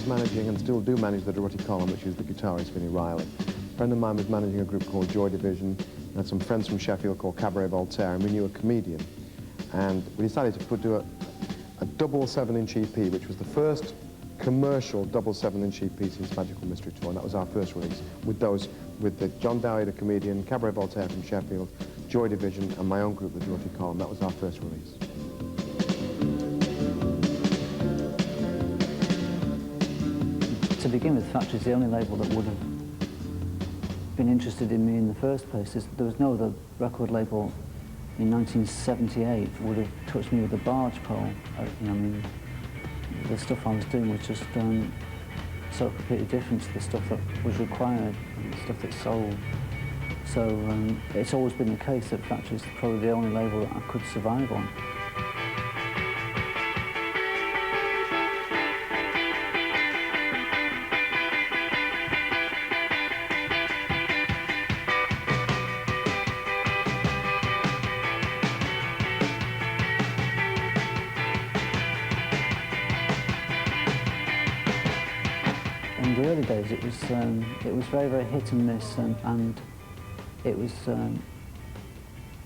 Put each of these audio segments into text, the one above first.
was managing, and still do manage, the Durruti column, which is the guitarist Vinnie Riley. A friend of mine was managing a group called Joy Division. I had some friends from Sheffield called Cabaret Voltaire, and we knew a comedian. And we decided to do a double 7-inch EP, which was the first commercial double 7-inch EP since Magical Mystery Tour, and that was our first release with the John Dowie, the comedian, Cabaret Voltaire from Sheffield, Joy Division, and my own group, the Durruti column. That was our first release. To begin with, FAC339 is the only label that would have been interested in me in the first place. There was no other record label in 1978 that would have touched me with a barge pole. You know, I mean, the stuff I was doing was just so completely different to the stuff that was required and the stuff that sold. So it's always been the case that FAC339 is probably the only label that I could survive on. In the early days, it was very, very hit and miss, and it was,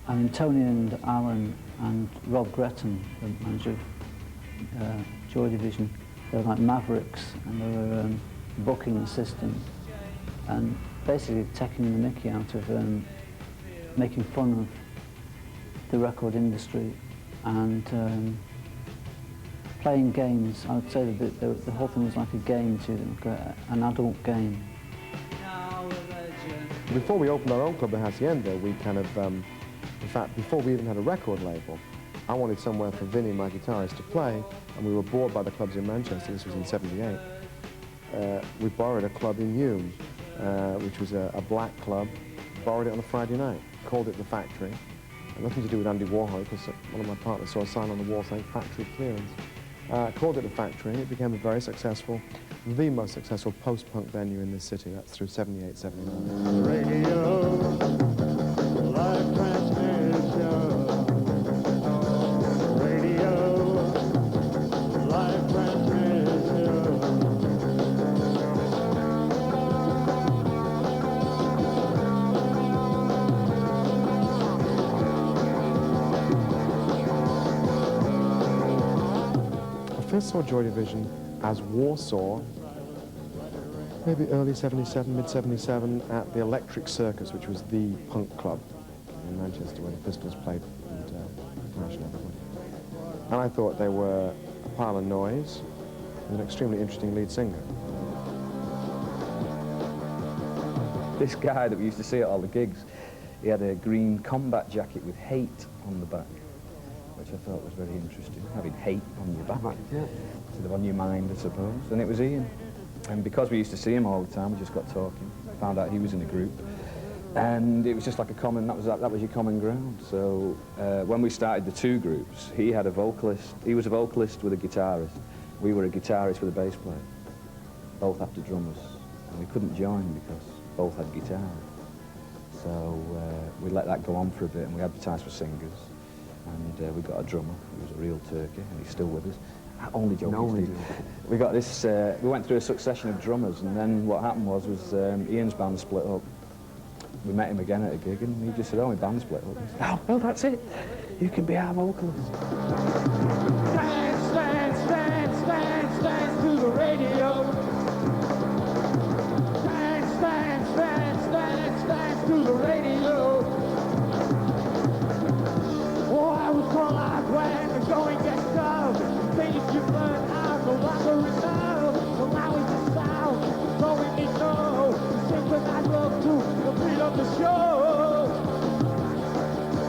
I mean, Tony and Alan and Rob Gretton, the manager of Joy Division, they were like mavericks, and they were booking assistants, and basically taking the mickey out of making fun of the record industry and playing games. I would say that the whole thing was like a game to them, like an adult game. Before we opened our own club, the Hacienda, we kind of, in fact, before we even had a record label, I wanted somewhere for Vinnie, my guitarist, to play, and we were bored by the clubs in Manchester. This was in '78. We borrowed a club in Hume, which was a black club, borrowed it on a Friday night, called it the Factory. Had nothing to do with Andy Warhol, because one of my partners saw a sign on the wall saying Factory Clearance. Called it the Factory, and it became a very successful, the most successful post-punk venue in this city. That's through '78, '79. Radio, live transmission. Radio, live transmission. I first saw Joy Division as Warsaw, maybe early '77, mid-'77, at the Electric Circus, which was the punk club in Manchester where the Pistols played and Clash and everybody. And I thought they were a pile of noise and an extremely interesting lead singer. This guy that we used to see at all the gigs, he had a green combat jacket with hate on the back, which I thought was very interesting, having hate on your back, sort of on your mind, I suppose. And it was Ian. And because we used to see him all the time, we just got talking, found out he was in a group. And it was just like a common, that was your common ground. So when we started the two groups, he had a vocalist, he was a vocalist with a guitarist. We were a guitarist with a bass player, both after drummers. And we couldn't join because both had guitars. So we let that go on for a bit, and we advertised for singers. And we got a drummer who was a real turkey, and he's still with us. Only joking. No, we got this. We went through a succession of drummers, and then what happened was Ian's band split up. We met him again at a gig, and he just said, "Oh, my band split up." Said, "Oh, well, that's it. You can be our vocalist." Dance, dance, dance, dance, dance to the radio. Dance, dance, dance, dance, dance to the radio. Oh, I was called out when the going gets tough. Things you learn out no longer enough. So now it's the sound, so we need know. The synchronized love to the beat of the show.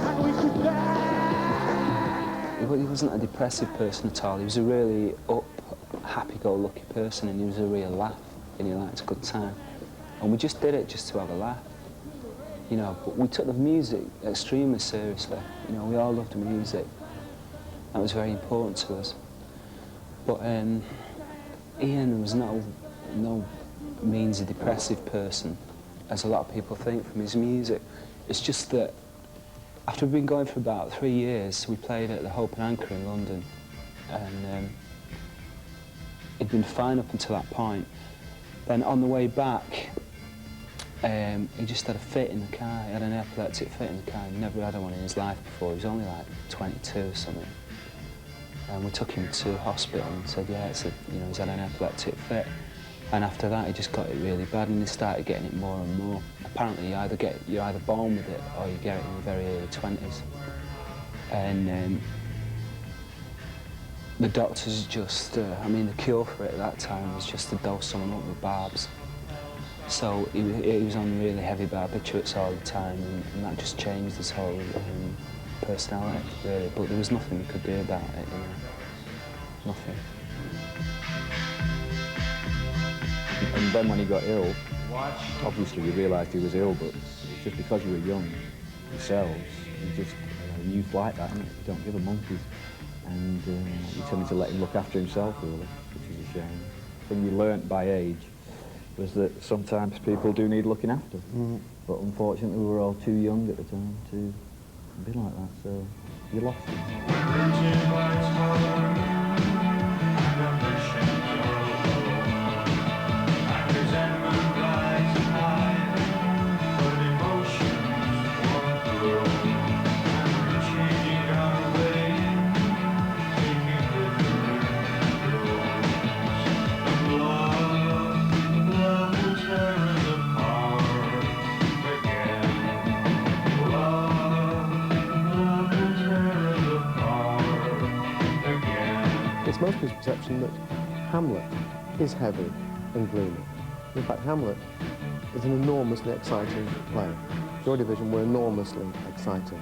And we could dance. He wasn't a depressive person at all. He was a really up, happy-go-lucky person, and he was a real laugh, and he liked a good time. And we just did it just to have a laugh. You know, but we took the music extremely seriously. You know, we all loved music. That was very important to us. But Ian was no means a depressive person, as a lot of people think from his music. It's just that after we've been going for about 3 years, we played at the Hope and Anchor in London, and he'd been fine up until that point. Then on the way back, he just had a fit in the car. He had an epileptic fit in the car. He'd never had one in his life before. He was only like 22 or something. And we took him to hospital and said, yeah, he's had an epileptic fit. And after that, he just got it really bad, and he started getting it more and more. Apparently, you're either born with it or you get it in your very early 20s. And the doctors just, the cure for it at that time was just to dose someone up with barbs. So he was on really heavy barbiturates all the time, and that just changed his whole personality, really. But there was nothing we could do about it, you know, nothing. And then when he got ill, obviously we realised he was ill, but just because you were young yourselves, youth like that, innit? You don't give a monkey's. And you tended to let him look after himself, really, which is a shame. The thing you learnt by age was that sometimes people do need looking after. Mm. But unfortunately, we were all too young at the time to be like that, so you lost him. It's most people's perception that Hamlet is heavy and gloomy. In fact, Hamlet is an enormously exciting play. Joy Division were enormously exciting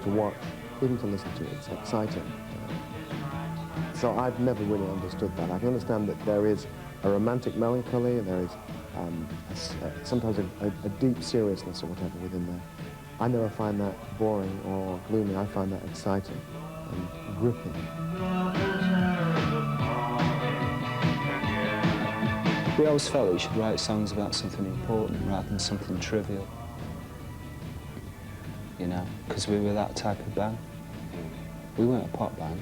to watch, even to listen to. It's exciting. So I've never really understood that. I can understand that there is a romantic melancholy, and there is sometimes a deep seriousness or whatever within there. I never find that boring or gloomy. I find that exciting and gripping. We always felt that we should write songs about something important rather than something trivial. You know, because we were that type of band. We weren't a pop band.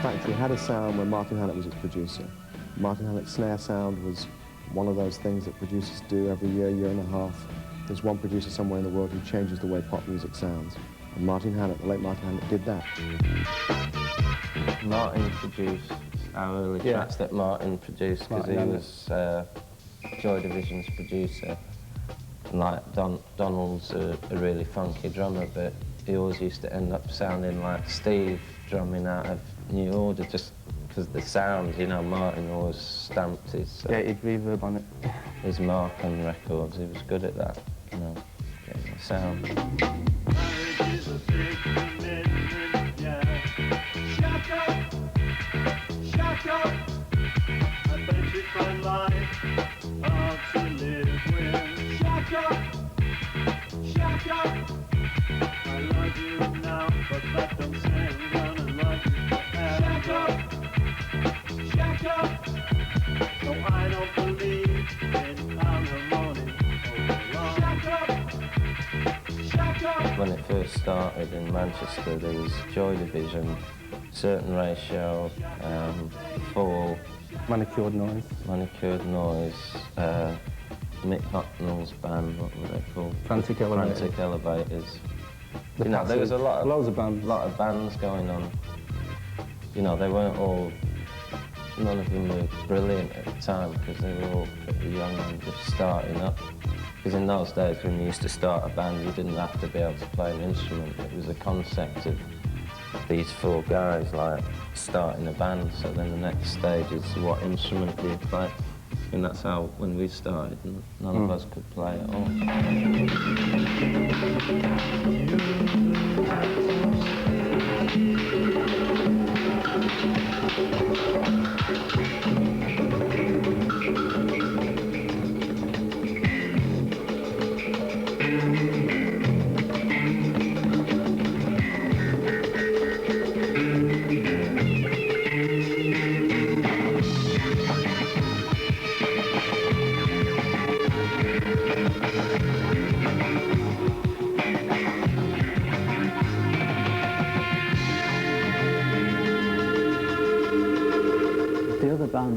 FAC3 had a sound when Martin Hannett was its producer. Martin Hannett's snare sound was one of those things that producers do every year, year and a half. There's one producer somewhere in the world who changes the way pop music sounds. And Martin Hannett, the late Martin Hannett, did that. Martin produced our early tracks that Martin produced because he was Joy Division's producer. And like Donald's a really funky drummer, but he always used to end up sounding like Steve drumming out of New Order just because the sound, you know, Martin always stamped his... he'd reverb on it. His mark on records, he was good at that, you know, getting the sound. Shut up, I bet you find life hard to live with. Shut up, I love you now, but that don't stand down and love you forever. Shut up, no, I don't believe in alimony. Shut up. When it first started in Manchester, there was Joy Division, Certain Ratio, Fall, Manicured Noise, Mick Hucknall's band, what were they called? Frantic Elevators. Frantic Elevators. You know, there was a lot of bands going on. You know, they weren't all, none of them were brilliant at the time because they were all pretty young and just starting up. Because in those days, when you used to start a band, you didn't have to be able to play an instrument. It was a concept of these four guys, like, starting a band. So then the next stage is what instrument do you play? And that's how, when we started, none of us could play at all.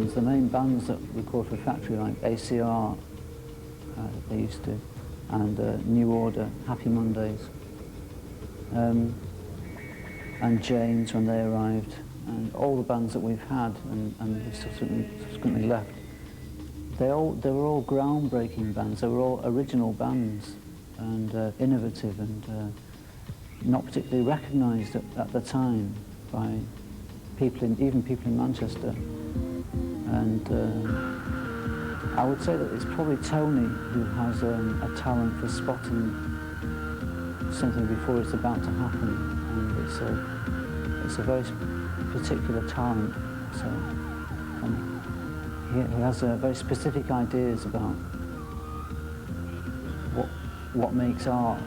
bands, the main bands that record for Factory, like ACR, they used to, and New Order, Happy Mondays, and James when they arrived, and all the bands that we've had and subsequently left, they were all groundbreaking bands. They were all original bands and innovative and not particularly recognised at the time by people, even people in Manchester. And I would say that it's probably Tony who has a talent for spotting something before it's about to happen, and it's a very particular talent. So he has very specific ideas about what makes art.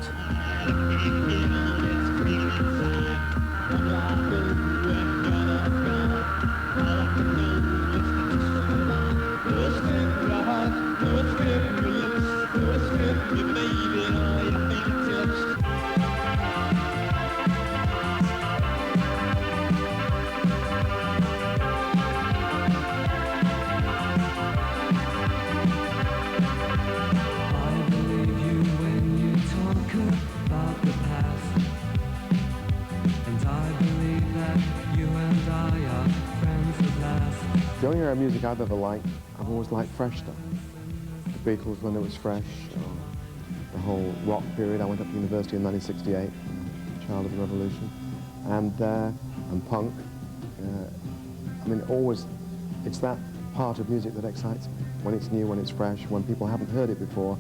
The only era of music I've ever liked, I've always liked fresh stuff. The Beatles when it was fresh, the whole rock period. I went up to university in 1968, child of the revolution, and punk. I mean, always, it's that part of music that excites me. When it's new, when it's fresh, when people haven't heard it before,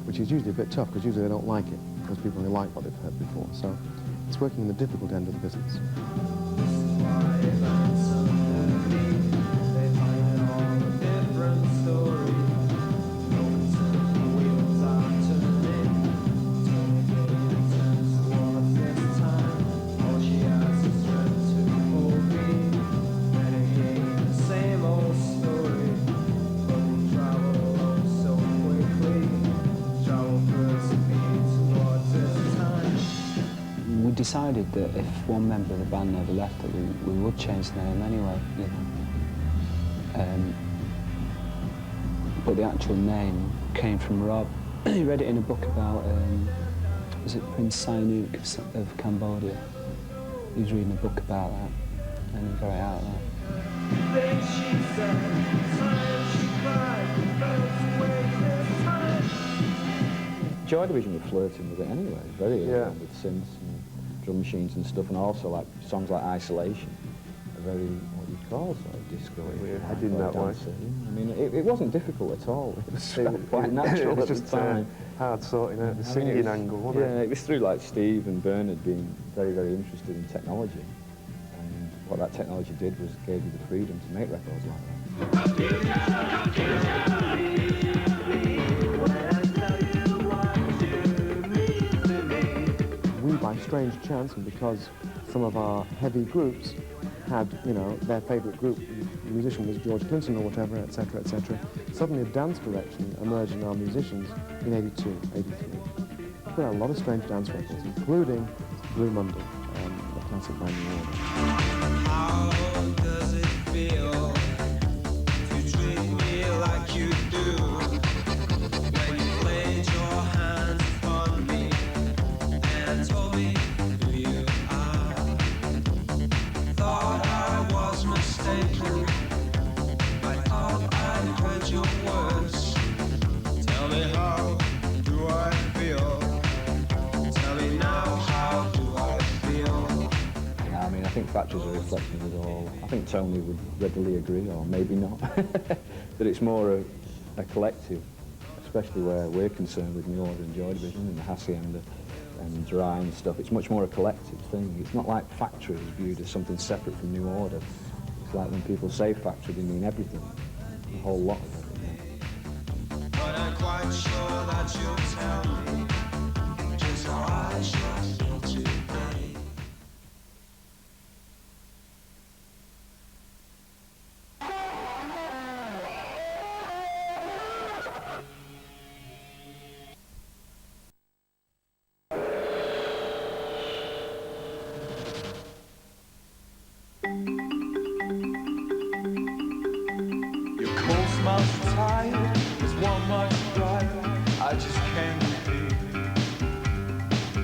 which is usually a bit tough because usually they don't like it, because people only like what they've heard before. So it's working in the difficult end of the business. We decided that if one member of the band never left, that we would change the name anyway, you know. But the actual name came from Rob. He read it in a book about, was it Prince Sihanouk of Cambodia? He was reading a book about that, and he got it out of that. Joy Division were flirting with it anyway, very early, with synths and drum machines and stuff, and also like songs like Isolation, a very, what do you call, sort of disco. I didn't that way. I mean, it wasn't difficult at all. It was quite natural at the just time. Hard sorting out the singing angle, wasn't it? Yeah, it was through like Steve and Bernard being very, very interested in technology. And what that technology did was gave you the freedom to make records like that. We, by strange chance, and because some of our heavy groups had, you know, their favourite group, the musician was George Clinton or whatever, etc., etc., suddenly a dance direction emerged in our musicians in 82, 83. We had a lot of strange dance records, including Blue Monday, the classic by New Order. How does it feel to treat me like you do? When you laid your hands upon me and told me who you are. Thought I was mistaken. I thought I heard your words. Tell me, how do I feel? Tell me now, how do I feel? I mean, I think Factory's a reflection of it all. I think Tony would readily agree, or maybe not, that it's more a collective, especially where we're concerned with New Order and Joy Division and the Hacienda and Dry and stuff. It's much more a collective thing. It's not like Factory is viewed as something separate from New Order. It's like when people say Factory, they mean everything, a whole lot of everything. But I'm quite sure that you'll tell me just how I should feel today.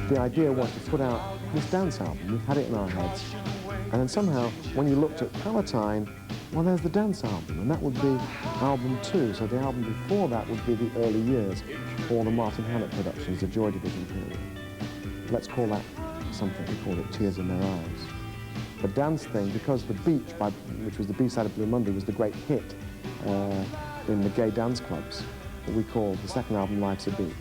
the idea was to put out this dance album. We've had it in our heads. And then somehow, when you looked at Palatine, well, there's the dance album, and that would be album 2. So the album before that would be the early years, all the Martin Hannett productions, the Joy Division period. Let's call that something. We called it Tears in Their Eyes. The dance thing, because The Beach, which was the B-side of Blue Monday, was the great hit in the gay dance clubs, that we called the second album Life's a Beach.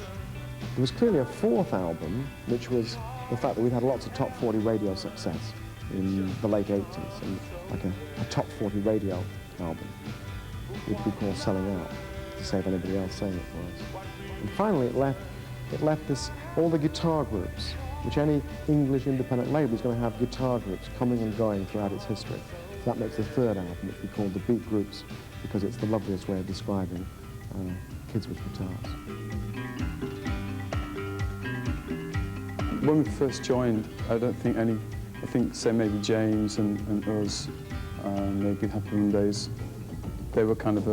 There was clearly a fourth album, which was the fact that we'd had lots of top 40 radio success in the late 80s, and like a top 40 radio album, which we call Selling Out, to save anybody else saying it for us. And finally it left this, all the guitar groups, which any English independent label is going to have guitar groups coming and going throughout its history. So that makes the third album, which we call the Beat Groups, because it's the loveliest way of describing kids with guitars. When we first joined, I think say maybe James and us, maybe Happy Mondays, they were kind of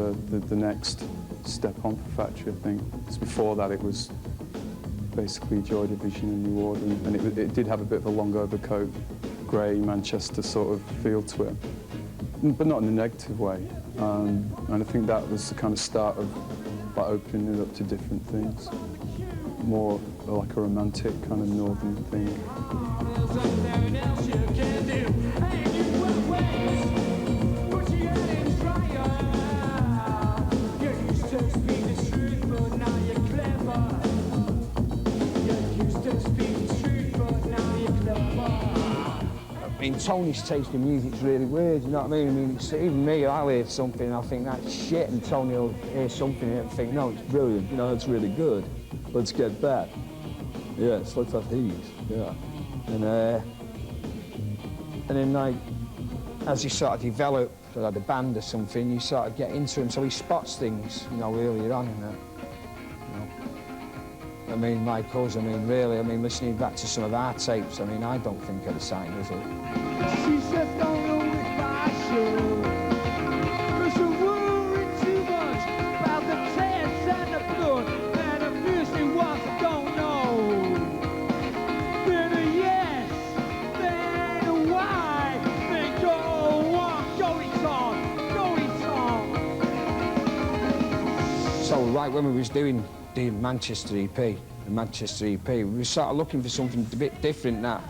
the next step on for Factory, I think. Because before that it was basically Joy Division in New Order, and it did have a bit of a long overcoat, grey Manchester sort of feel to it, but not in a negative way. And I think that was the kind of start of like opening it up to different things, more like a romantic kind of northern thing. I mean, Tony's taste in music's really weird, you know what I mean? I mean, it's, even me, I'll hear something and I'll think that's shit, and Tony will hear something and think, no, it's brilliant, you know, it's really good. Let's get back. Yes, let's have these, yeah. And then, like, as you sort of develop, like a band or something, you sort of get into him, so he spots things, you know, earlier on in that. I mean, like us, I mean, really, I mean, listening back to some of our tapes, I mean, I don't think of the sign, is it? She said, don't know if I should, 'cause you worry too much about the tears and the blood, and the first thing was I don't know. Then a yes, then a why, then go on, going on. So, right, when we was doing the Manchester EP, we were sort of looking for something a bit different that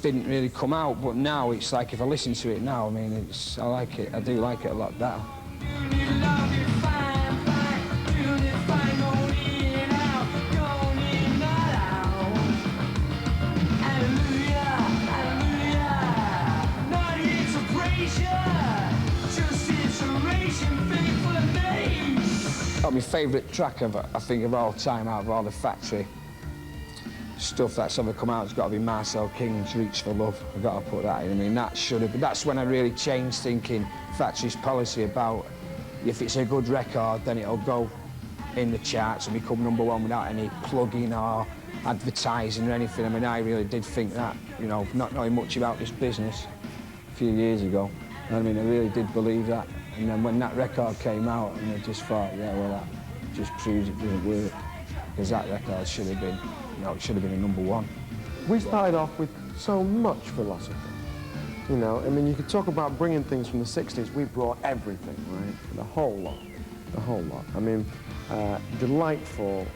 didn't really come out, but now it's like, if I listen to it now, I mean, I like it, I do like it a lot better. My favourite track I think of all time out of all the Factory stuff that's ever come out has got to be Marcel King's Reach for Love. I've got to put that in. I mean, that's when I really changed thinking Factory's policy about if it's a good record, then it'll go in the charts and become #1 without any plugging or advertising or anything. I mean, I really did think that, you know, not knowing much about this business a few years ago. I mean, I really did believe that. And then when that record came out, and I just thought, yeah, well, that just proves it doesn't work. Because that record should have been, you know, it should have been a #1. We started off with so much philosophy. You know, I mean, you could talk about bringing things from the 60s. We brought everything, right? The whole lot. I mean, delightful,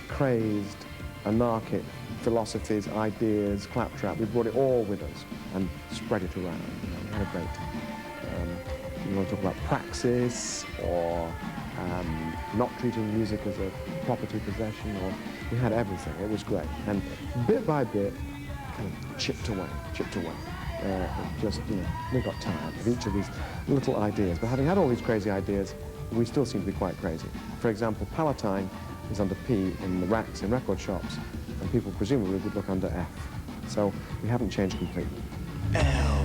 crazed, anarchic philosophies, ideas, claptrap. We brought it all with us and spread it around. You know, we had a great time. You want to talk about praxis or not treating music as a property possession, or we had everything. It was great. And bit by bit, kind of chipped away. Just, you know, we got tired of each of these little ideas. But having had all these crazy ideas, we still seem to be quite crazy. For example, Palatine is under P in the racks in record shops, and people presumably would look under F. So we haven't changed completely. L.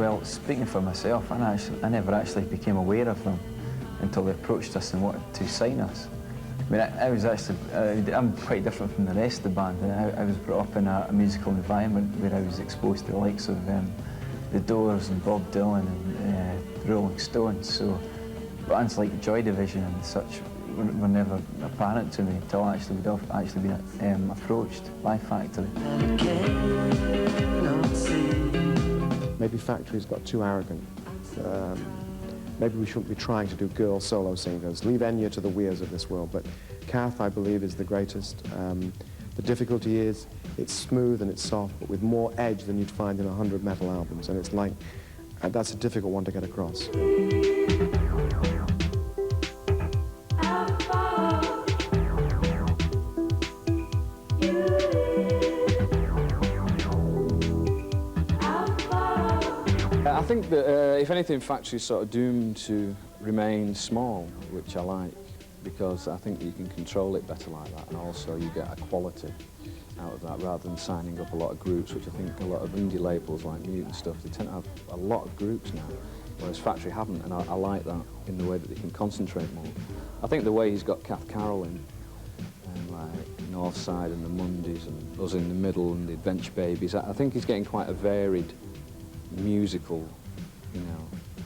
Well, speaking for myself, I never actually became aware of them until they approached us and wanted to sign us. I mean, I was actually, I'm quite different from the rest of the band. I was brought up in a musical environment where I was exposed to the likes of the Doors and Bob Dylan and the Rolling Stones. So bands like Joy Division and such were never apparent to me until we'd actually been approached by Factory. Maybe Factory's got too arrogant. Maybe we shouldn't be trying to do girl solo singers. Leave Enya to the Weirs of this world, but Kath, I believe, is the greatest. The difficulty is it's smooth and it's soft, but with more edge than you'd find in 100 metal albums, and it's like, that's a difficult one to get across. I think that, if anything, Factory's sort of doomed to remain small, which I like, because I think you can control it better like that, and also you get a quality out of that, rather than signing up a lot of groups, which I think a lot of indie labels like Mute and stuff, they tend to have a lot of groups now, whereas Factory haven't, and I like that in the way that they can concentrate more. I think the way he's got Kath Carroll in, and like Northside and the Mondays and us in the middle and the Adventure Babies, I think he's getting quite a varied musical,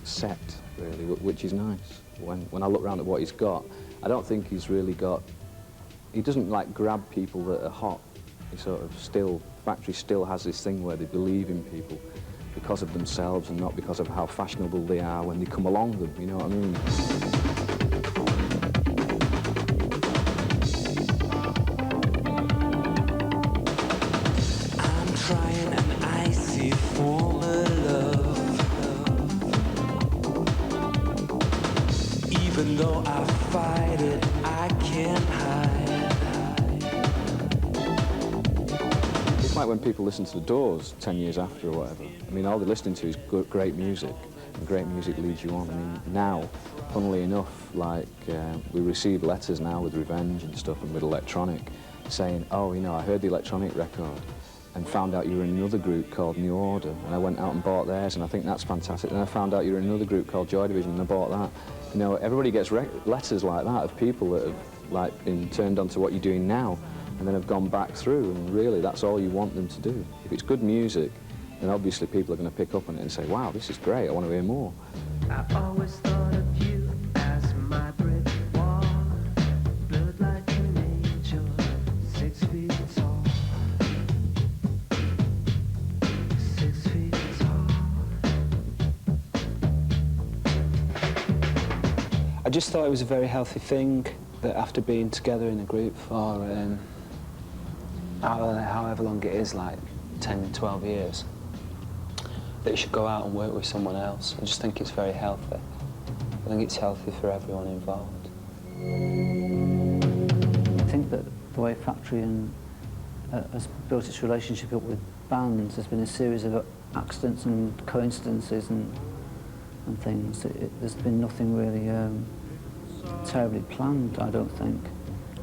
set, really, which is nice. When I look around at what he's got, I don't think he's really got, he doesn't like grab people that are hot. He sort of still, Factory still has this thing where they believe in people because of themselves and not because of how fashionable they are when they come along them, you know what I mean? I'm trying an icy form of love. Even though I fight it, I can't hide. It's like when people listen to The Doors 10 years after or whatever. I mean, all they're listening to is great music, and great music leads you on. I mean, now, funnily enough, like, we receive letters now with Revenge and stuff and with Electronic saying, oh, I heard the Electronic record and found out you were in another group called New Order, and I went out and bought theirs, and I think that's fantastic. And I found out you were in another group called Joy Division, and I bought that. Everybody gets letters like that of people that have been turned on to what you're doing now, and then have gone back through, and really that's all you want them to do. If it's good music, then obviously people are going to pick up on it and say, wow, this is great, I want to hear more. I always thought of you as my brick wall, built like an angel, 6 feet tall. 6 feet tall. I just thought it was a very healthy thing that after being together in a group for however long it is, like 10, 12 years, that you should go out and work with someone else. I just think it's very healthy. I think it's healthy for everyone involved. I think that the way Factory has built its relationship up with bands has been a series of accidents and coincidences and things. There's been nothing really terribly planned, I don't think.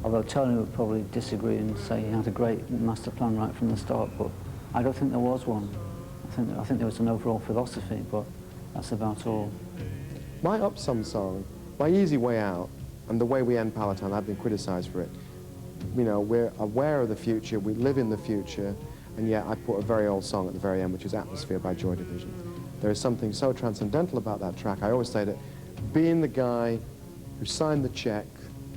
Although Tony would probably disagree and say he had a great master plan right from the start, but I don't think there was one. I think there was an overall philosophy, but that's about all. My Upsum song, my Easy Way Out, and the way we end Palatine, I've been criticised for it. We're aware of the future, we live in the future, and yet I put a very old song at the very end, which is Atmosphere by Joy Division. There is something so transcendental about that track. I always say that being the guy who signed the check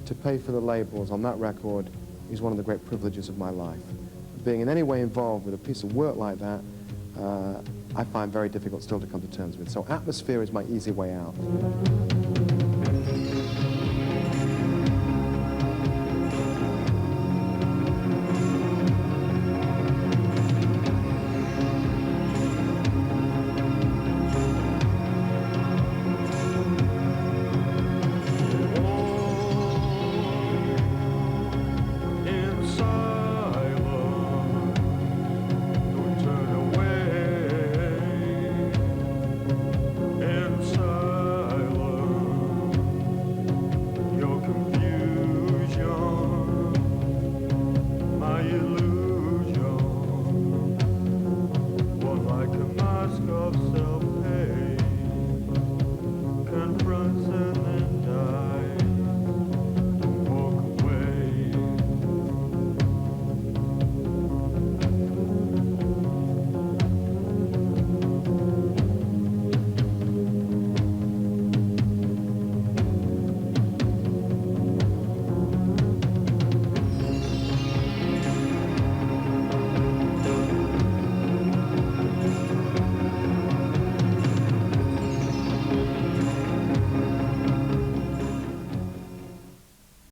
to pay for the labels on that record is one of the great privileges of my life. Being in any way involved with a piece of work like that, I find very difficult still to come to terms with. So Atmosphere is my easy way out.